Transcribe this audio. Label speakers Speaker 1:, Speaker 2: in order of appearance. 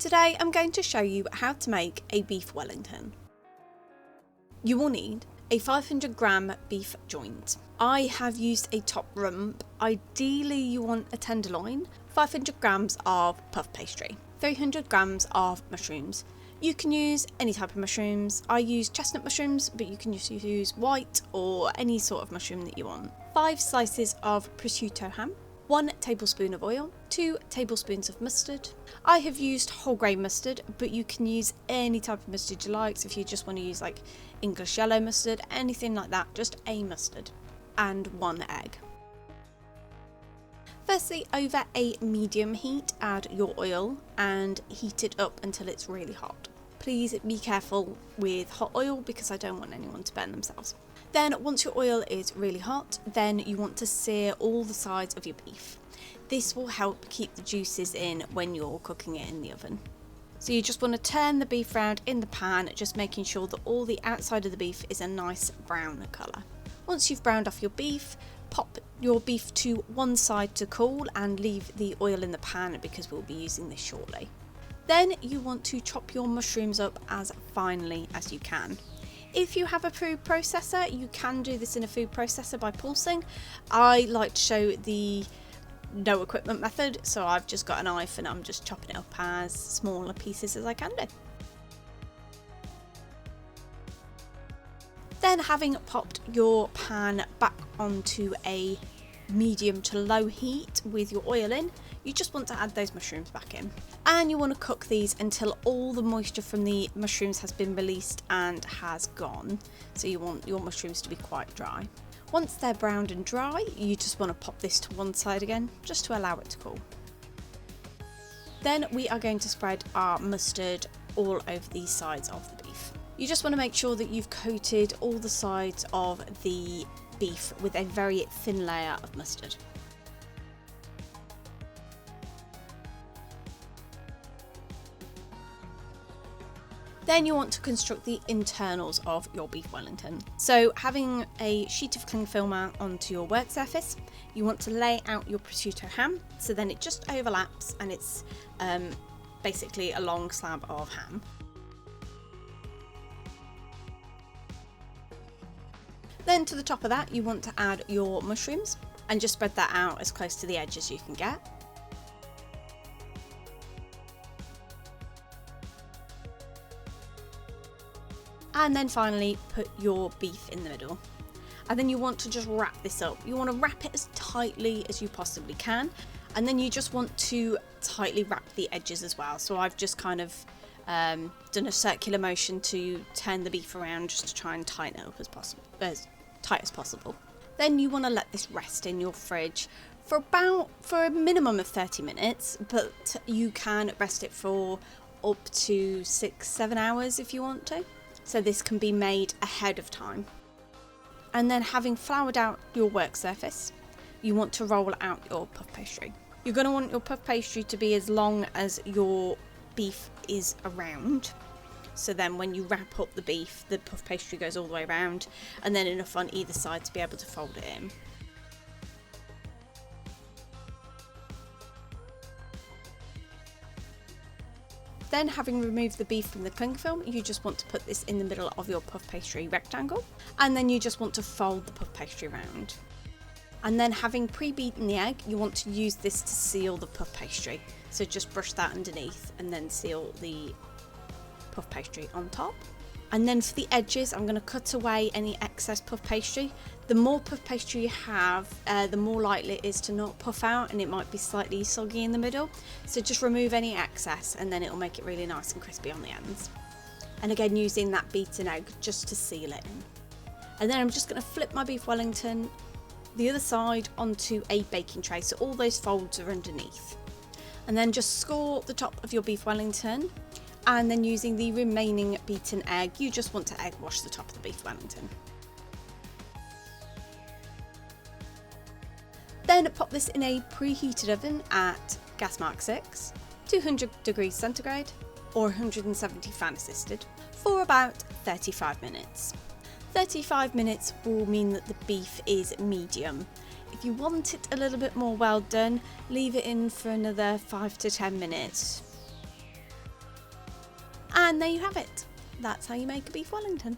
Speaker 1: Today I'm going to show you how to make a beef Wellington. You will need a 500g beef joint. I have used a top rump. Ideally you want a tenderloin, 500g of puff pastry, 300g of mushrooms. You can use any type of mushrooms. I use chestnut mushrooms, but you can just use white or any sort of mushroom that you want. 5 slices of prosciutto ham, 1 tablespoon of oil, 2 tablespoons of mustard. I have used whole grain mustard, but you can use any type of mustard you like. So if you just want to use like English yellow mustard, anything like that, just a mustard, and 1 egg. Firstly, over a medium heat, add your oil and heat it up until it's really hot. Please be careful with hot oil because I don't want anyone to burn themselves. Then once your oil is really hot, then you want to sear all the sides of your beef. This will help keep the juices in when you're cooking it in the oven. So you just want to turn the beef round in the pan, just making sure that all the outside of the beef is a nice brown colour. Once you've browned off your beef, pop your beef to one side to cool and leave the oil in the pan because we'll be using this shortly. Then you want to chop your mushrooms up as finely as you can. If you have a food processor, you can do this in a food processor by pulsing. I like to show the no equipment method, so I've just got a knife and I'm just chopping it up as smaller pieces as I can do. Then, having popped your pan back onto a medium to low heat with your oil in, you just want to add those mushrooms back in. And you want to cook these until all the moisture from the mushrooms has been released and has gone. So you want your mushrooms to be quite dry. Once they're browned and dry, you just want to pop this to one side again, just to allow it to cool. Then we are going to spread our mustard all over the sides of the beef. You just want to make sure that you've coated all the sides of the beef with a very thin layer of mustard. Then you want to construct the internals of your beef Wellington. So having a sheet of cling film onto your work surface, you want to lay out your prosciutto ham so then it just overlaps and it's basically a long slab of ham. Then to the top of that, you want to add your mushrooms and just spread that out as close to the edge as you can get. And then finally put your beef in the middle. And then you want to just wrap this up. You want to wrap it as tightly as you possibly can. And then you just want to tightly wrap the edges as well. So I've just kind of done a circular motion to turn the beef around just to try and tighten it up as tight as possible. Then you want to let this rest in your fridge for a minimum of 30 minutes, but you can rest it for up to 6-7 hours if you want to. So this can be made ahead of time. And then having floured out your work surface, you want to roll out your puff pastry. You're going to want your puff pastry to be as long as your beef is around. So then when you wrap up the beef, the puff pastry goes all the way around and then enough on either side to be able to fold it in. Then, having removed the beef from the cling film, you just want to put this in the middle of your puff pastry rectangle, and then you just want to fold the puff pastry round. And then, having pre-beaten the egg, you want to use this to seal the puff pastry. So just brush that underneath and then seal the puff pastry on top. And then for the edges, I'm going to cut away any excess puff pastry. The more puff pastry you have, the more likely it is to not puff out and it might be slightly soggy in the middle. So just remove any excess and then it will make it really nice and crispy on the ends. And again, using that beaten egg just to seal it in. And then I'm just going to flip my beef Wellington the other side onto a baking tray, so all those folds are underneath. And then just score the top of your beef Wellington. And then using the remaining beaten egg, you just want to egg wash the top of the beef Wellington. Then pop this in a preheated oven at gas mark 6, 200 degrees centigrade or 170 fan assisted for about 35 minutes. 35 minutes will mean that the beef is medium. If you want it a little bit more well done, leave it in for another 5 to 10 minutes. And there you have it. That's how you make a beef Wellington.